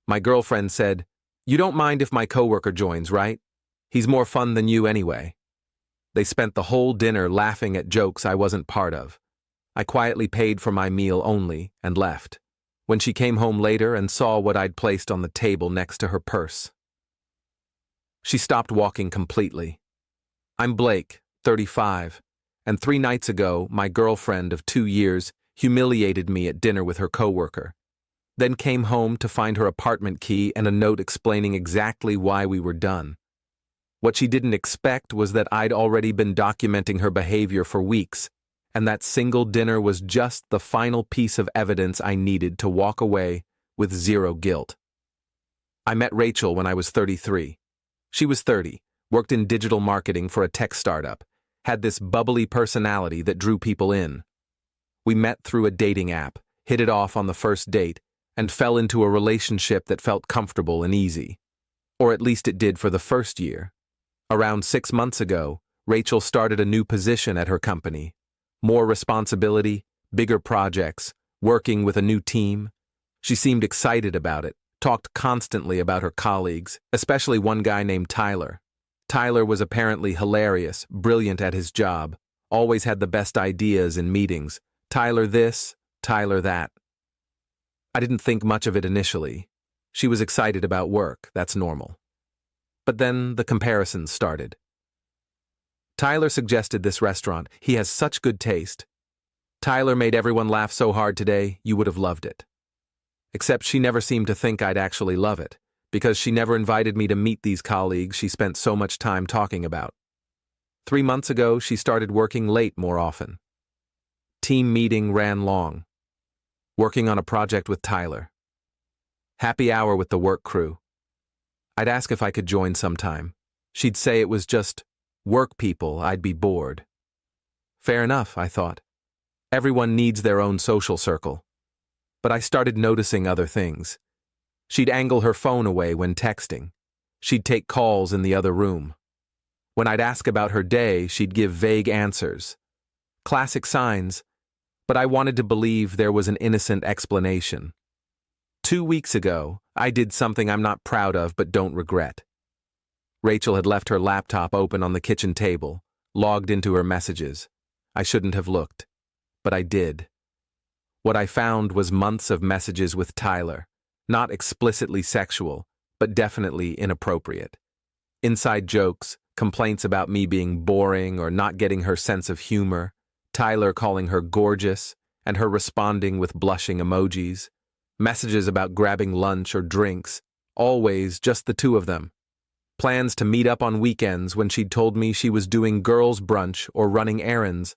My girlfriend said, "You don't mind if my coworker joins, right? He's more fun than you anyway." They spent the whole dinner laughing at jokes I wasn't part of. I quietly paid for my meal only and left. When she came home later and saw what I'd placed on the table next to her purse, she stopped walking completely. I'm Blake, 35, and 3 nights ago, my girlfriend of 2 years humiliated me at dinner with her coworker, then came home to find her apartment key and a note explaining exactly why we were done. What she didn't expect was that I'd already been documenting her behavior for weeks, and that single dinner was just the final piece of evidence I needed to walk away with zero guilt. I met Rachel when I was 33. She was 30, worked in digital marketing for a tech startup, had this bubbly personality that drew people in. We met through a dating app, hit it off on the first date, and fell into a relationship that felt comfortable and easy. Or at least it did for the first year. Around 6 months ago, Rachel started a new position at her company. More responsibility, bigger projects, working with a new team. She seemed excited about it, talked constantly about her colleagues, especially one guy named Tyler. Tyler was apparently hilarious, brilliant at his job, always had the best ideas in meetings. Tyler this, Tyler that. I didn't think much of it initially. She was excited about work, that's normal. But then the comparisons started. Tyler suggested this restaurant. He has such good taste. Tyler made everyone laugh so hard today, you would have loved it. Except she never seemed to think I'd actually love it, because she never invited me to meet these colleagues she spent so much time talking about. 3 months ago, she started working late more often. Team meeting ran long. Working on a project with Tyler. Happy hour with the work crew. I'd ask if I could join sometime. She'd say it was just work people, I'd be bored. Fair enough, I thought. Everyone needs their own social circle. But I started noticing other things. She'd angle her phone away when texting. She'd take calls in the other room. When I'd ask about her day, she'd give vague answers. Classic signs, but I wanted to believe there was an innocent explanation. 2 weeks ago, I did something I'm not proud of but don't regret. Rachel had left her laptop open on the kitchen table, logged into her messages. I shouldn't have looked, but I did. What I found was months of messages with Tyler, not explicitly sexual, but definitely inappropriate. Inside jokes, complaints about me being boring or not getting her sense of humor, Tyler calling her gorgeous, and her responding with blushing emojis. Messages about grabbing lunch or drinks, always just the two of them. Plans to meet up on weekends when she'd told me she was doing girls' brunch or running errands.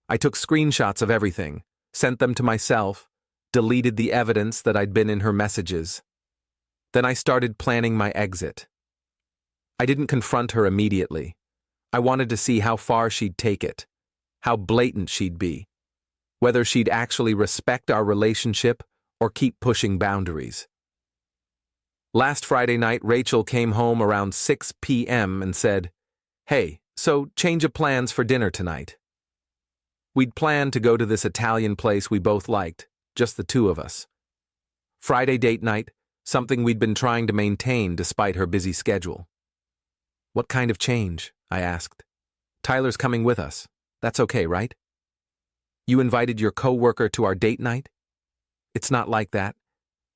I took screenshots of everything, sent them to myself, deleted the evidence that I'd been in her messages. Then I started planning my exit. I didn't confront her immediately. I wanted to see how far she'd take it, how blatant she'd be, whether she'd actually respect our relationship or keep pushing boundaries. Last Friday night, Rachel came home around 6 p.m. and said, "Hey, so change of plans for dinner tonight." We'd planned to go to this Italian place we both liked, just the two of us. Friday date night, something we'd been trying to maintain despite her busy schedule. "What kind of change?" I asked. "Tyler's coming with us. That's okay, right?" "You invited your coworker to our date night?" "It's not like that.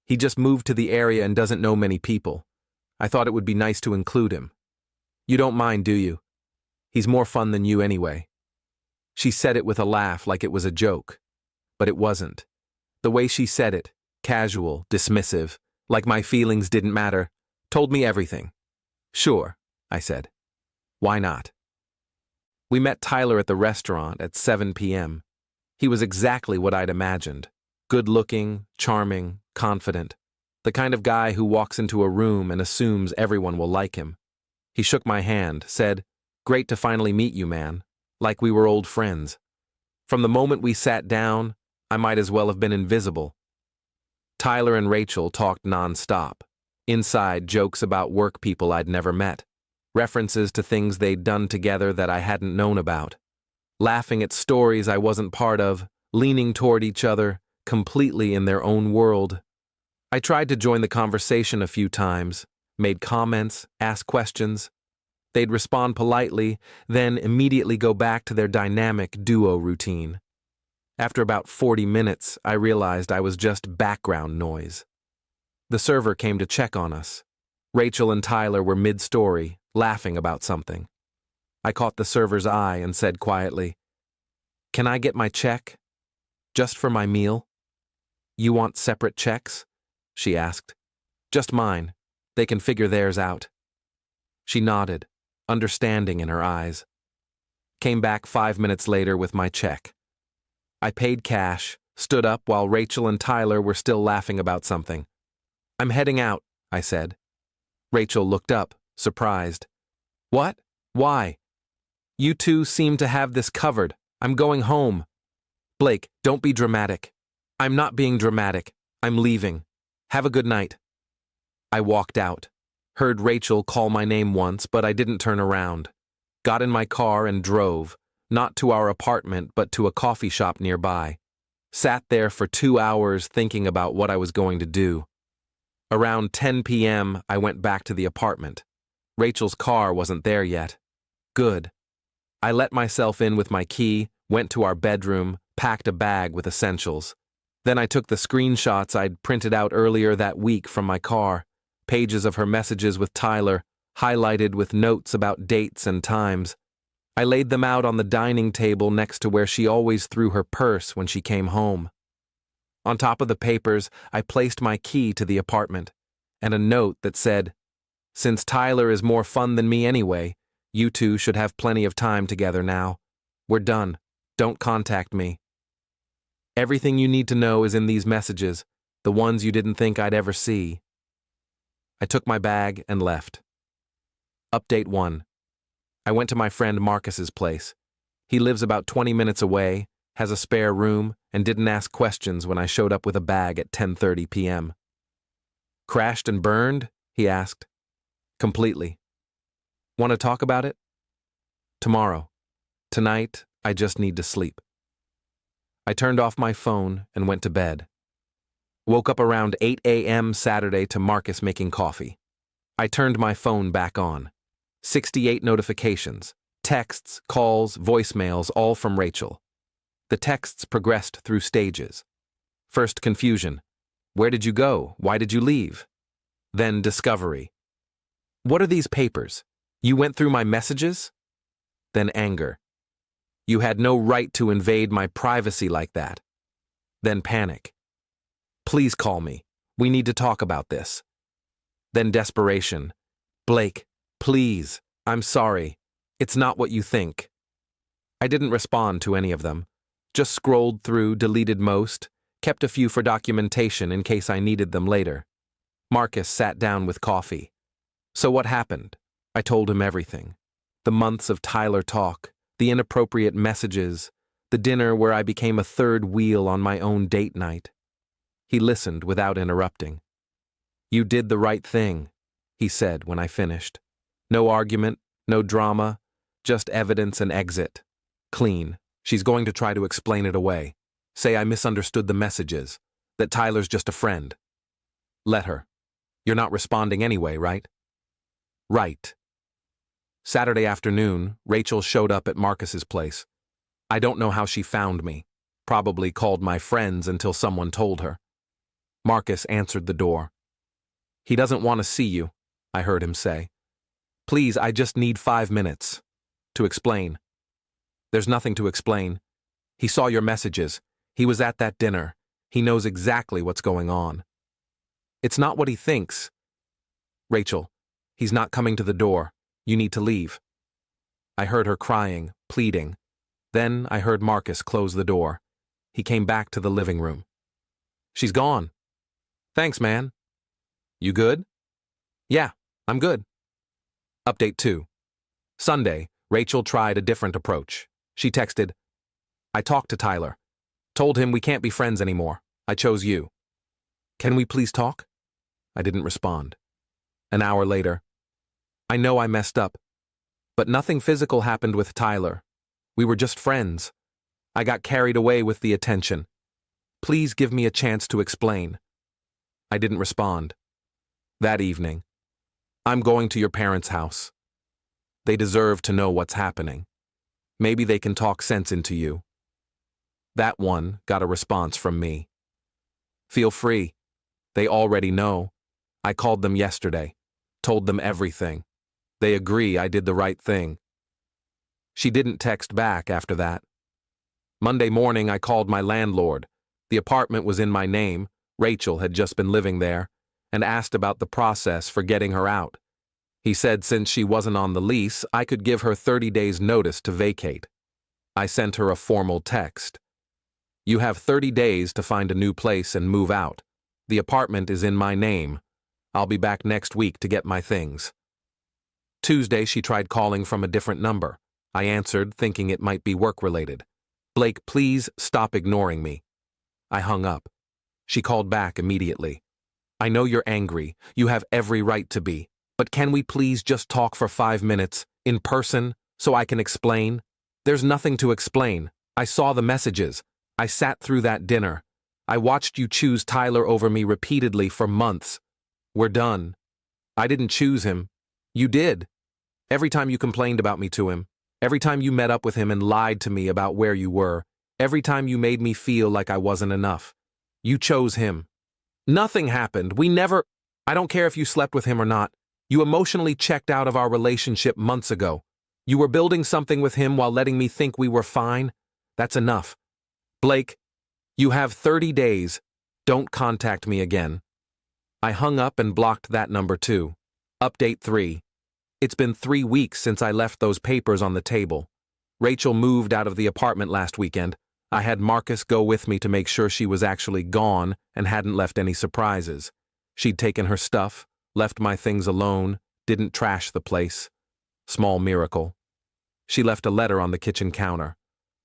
He just moved to the area and doesn't know many people. I thought it would be nice to include him." "You don't mind, do you? He's more fun than you anyway." She said it with a laugh like it was a joke. But it wasn't. The way she said it, casual, dismissive, like my feelings didn't matter, told me everything. "Sure," I said. "Why not?" We met Tyler at the restaurant at 7 p.m. He was exactly what I'd imagined. Good-looking, charming, confident. The kind of guy who walks into a room and assumes everyone will like him. He shook my hand, said, "Great to finally meet you, man," like we were old friends. From the moment we sat down, I might as well have been invisible. Tyler and Rachel talked non-stop. Inside jokes about work people I'd never met. References to things they'd done together that I hadn't known about. Laughing at stories I wasn't part of, leaning toward each other, completely in their own world. I tried to join the conversation a few times, made comments, asked questions. They'd respond politely, then immediately go back to their dynamic duo routine. After about 40 minutes, I realized I was just background noise. The server came to check on us. Rachel and Tyler were mid-story, laughing about something. I caught the server's eye and said quietly, "Can I get my check? Just for my meal?" "You want separate checks?" she asked. "Just mine. They can figure theirs out." She nodded, understanding in her eyes. Came back 5 minutes later with my check. I paid cash, stood up while Rachel and Tyler were still laughing about something. "I'm heading out," I said. Rachel looked up, surprised. "What? Why?" "You two seem to have this covered. I'm going home." "Blake, don't be dramatic." "I'm not being dramatic. I'm leaving. Have a good night." I walked out. Heard Rachel call my name once, but I didn't turn around. Got in my car and drove, not to our apartment, but to a coffee shop nearby. Sat there for 2 hours thinking about what I was going to do. Around 10 p.m., I went back to the apartment. Rachel's car wasn't there yet. Good. I let myself in with my key, went to our bedroom, packed a bag with essentials. Then I took the screenshots I'd printed out earlier that week from my car, pages of her messages with Tyler, highlighted with notes about dates and times. I laid them out on the dining table next to where she always threw her purse when she came home. On top of the papers, I placed my key to the apartment, and a note that said, "Since Tyler is more fun than me anyway, you two should have plenty of time together now. We're done. Don't contact me. Everything you need to know is in these messages, the ones you didn't think I'd ever see." I took my bag and left. Update 1. I went to my friend Marcus's place. He lives about 20 minutes away, has a spare room, and didn't ask questions when I showed up with a bag at 10:30 p.m. "Crashed and burned?" he asked. "Completely." "Want to talk about it?" "Tomorrow. Tonight, I just need to sleep." I turned off my phone and went to bed. Woke up around 8 a.m. Saturday to Marcus making coffee. I turned my phone back on. 68 notifications, texts, calls, voicemails, all from Rachel. The texts progressed through stages. First confusion. "Where did you go? Why did you leave?" Then discovery. "What are these papers? You went through my messages?" Then anger. "You had no right to invade my privacy like that." Then panic. "Please call me. We need to talk about this." Then desperation. "Blake, please, I'm sorry. It's not what you think." I didn't respond to any of them. Just scrolled through, deleted most, kept a few for documentation in case I needed them later. Marcus sat down with coffee. "So what happened?" I told him everything. The months of Tyler talk, the inappropriate messages, the dinner where I became a third wheel on my own date night. He listened without interrupting. "You did the right thing," he said when I finished. "No argument, no drama, just evidence and exit. Clean. She's going to try to explain it away. Say I misunderstood the messages, that Tyler's just a friend. Let her. You're not responding anyway, right?" "Right." Saturday afternoon, Rachel showed up at Marcus's place. I don't know how she found me. Probably called my friends until someone told her. Marcus answered the door. "He doesn't want to see you," I heard him say. "Please, I just need 5 minutes. To explain." "There's nothing to explain. He saw your messages. He was at that dinner. He knows exactly what's going on." "It's not what he thinks." "Rachel, he's not coming to the door. You need to leave." I heard her crying, pleading. Then I heard Marcus close the door. He came back to the living room. "She's gone." "Thanks, man." "You good?" "Yeah, I'm good." Update 2. Sunday, Rachel tried a different approach. She texted, "I talked to Tyler. Told him we can't be friends anymore. I chose you. Can we please talk?" I didn't respond. An hour later, "I know I messed up, but nothing physical happened with Tyler. We were just friends. I got carried away with the attention. Please give me a chance to explain." I didn't respond. That evening, I'm going to your parents' house. They deserve to know what's happening. Maybe they can talk sense into you. That one got a response from me. Feel free. They already know. I called them yesterday, told them everything. They agree I did the right thing. She didn't text back after that. Monday morning, I called my landlord. The apartment was in my name. Rachel had just been living there, and asked about the process for getting her out. He said since she wasn't on the lease, I could give her 30 days' notice to vacate. I sent her a formal text. You have 30 days to find a new place and move out. The apartment is in my name. I'll be back next week to get my things. Tuesday, she tried calling from a different number. I answered, thinking it might be work-related. Blake, please stop ignoring me. I hung up. She called back immediately. I know you're angry. You have every right to be. But can we please just talk for 5 minutes, in person, so I can explain? There's nothing to explain. I saw the messages. I sat through that dinner. I watched you choose Tyler over me repeatedly for months. We're done. I didn't choose him. You did. Every time you complained about me to him, every time you met up with him and lied to me about where you were, every time you made me feel like I wasn't enough, you chose him. Nothing happened. I don't care if you slept with him or not. You emotionally checked out of our relationship months ago. You were building something with him while letting me think we were fine. That's enough. Blake, you have 30 days. Don't contact me again. I hung up and blocked that number too. Update 3. It's been 3 weeks since I left those papers on the table. Rachel moved out of the apartment last weekend. I had Marcus go with me to make sure she was actually gone and hadn't left any surprises. She'd taken her stuff, left my things alone, didn't trash the place. Small miracle. She left a letter on the kitchen counter.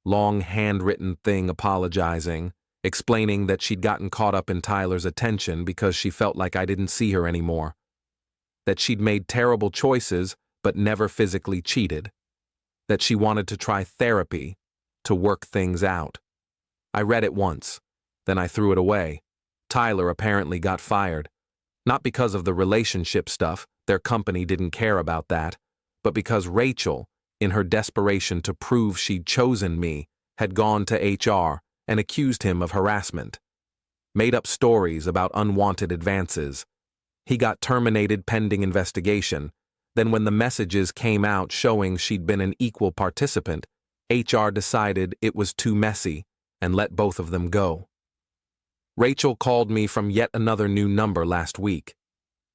Long handwritten thing apologizing, explaining that she'd gotten caught up in Tyler's attention because she felt like I didn't see her anymore. That she'd made terrible choices but never physically cheated. That she wanted to try therapy to work things out. I read it once, then I threw it away. Tyler apparently got fired. Not because of the relationship stuff, their company didn't care about that, but because Rachel, in her desperation to prove she'd chosen me, had gone to HR and accused him of harassment. Made up stories about unwanted advances. He got terminated pending investigation. Then when the messages came out showing she'd been an equal participant, HR decided it was too messy and let both of them go. Rachel called me from yet another new number last week.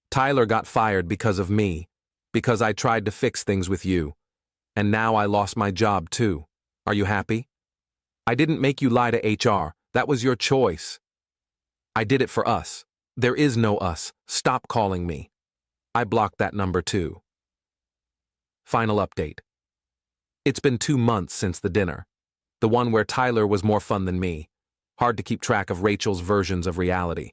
Tyler got fired because of me, because I tried to fix things with you. And now I lost my job too. Are you happy? I didn't make you lie to HR. That was your choice. I did it for us. There is no us. Stop calling me. I blocked that number too. Final update. It's been 2 months since the dinner. The one where Tyler was more fun than me. Hard to keep track of Rachel's versions of reality.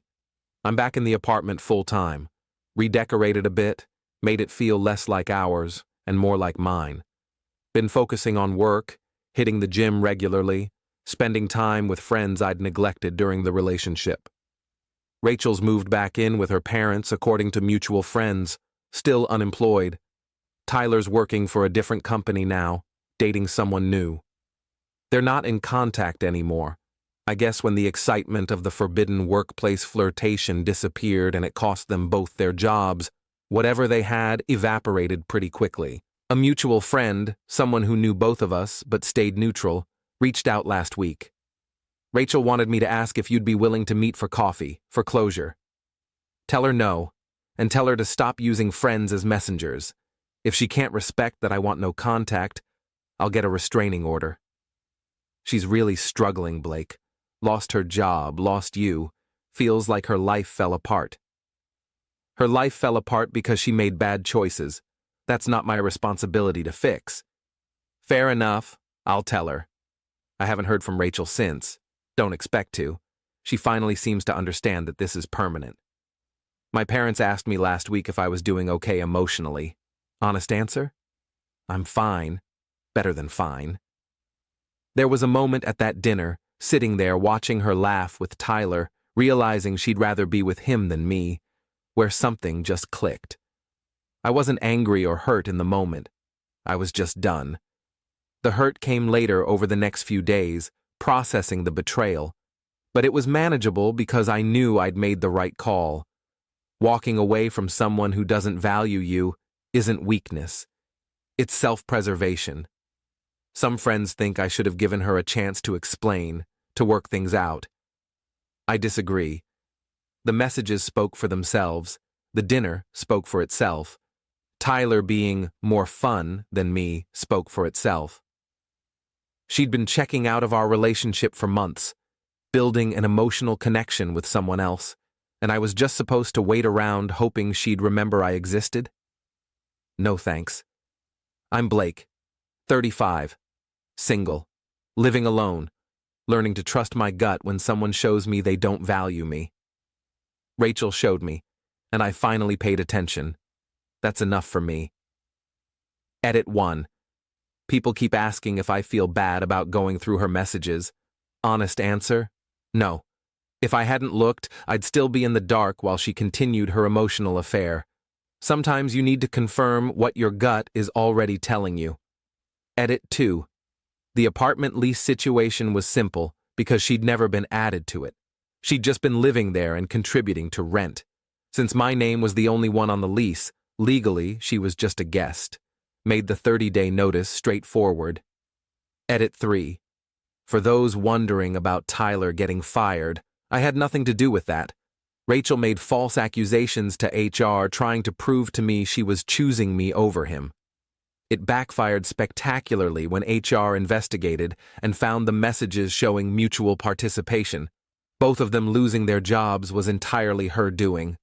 I'm back in the apartment full-time. Redecorated a bit, made it feel less like ours and more like mine. Been focusing on work, hitting the gym regularly, spending time with friends I'd neglected during the relationship. Rachel's moved back in with her parents according to mutual friends, still unemployed. Tyler's working for a different company now, dating someone new. They're not in contact anymore. I guess when the excitement of the forbidden workplace flirtation disappeared and it cost them both their jobs, whatever they had evaporated pretty quickly. A mutual friend, someone who knew both of us but stayed neutral, reached out last week. Rachel wanted me to ask if you'd be willing to meet for coffee, for closure. Tell her no, and tell her to stop using friends as messengers. If she can't respect that I want no contact, I'll get a restraining order. She's really struggling, Blake. Lost her job, lost you. Feels like her life fell apart. Her life fell apart because she made bad choices. That's not my responsibility to fix. Fair enough, I'll tell her. I haven't heard from Rachel since. Don't expect to. She finally seems to understand that this is permanent. My parents asked me last week if I was doing okay emotionally. Honest answer? I'm fine. Better than fine. There was a moment at that dinner, sitting there watching her laugh with Tyler, realizing she'd rather be with him than me, where something just clicked. I wasn't angry or hurt in the moment. I was just done. The hurt came later over the next few days, processing the betrayal. But it was manageable because I knew I'd made the right call. Walking away from someone who doesn't value you isn't weakness. It's self-preservation. Some friends think I should have given her a chance to explain, to work things out. I disagree. The messages spoke for themselves. The dinner spoke for itself. Tyler being more fun than me spoke for itself. She'd been checking out of our relationship for months, building an emotional connection with someone else, and I was just supposed to wait around hoping she'd remember I existed? No thanks. I'm Blake, 35, single, living alone, learning to trust my gut when someone shows me they don't value me. Rachel showed me, and I finally paid attention. That's enough for me. Edit 1. People keep asking if I feel bad about going through her messages. Honest answer? No. If I hadn't looked, I'd still be in the dark while she continued her emotional affair. Sometimes you need to confirm what your gut is already telling you. Edit 2. The apartment lease situation was simple because she'd never been added to it. She'd just been living there and contributing to rent. Since my name was the only one on the lease, legally she was just a guest. Made the 30-day notice straightforward. Edit 3. For those wondering about Tyler getting fired, I had nothing to do with that. Rachel made false accusations to HR trying to prove to me she was choosing me over him. It backfired spectacularly when HR investigated and found the messages showing mutual participation. Both of them losing their jobs was entirely her doing.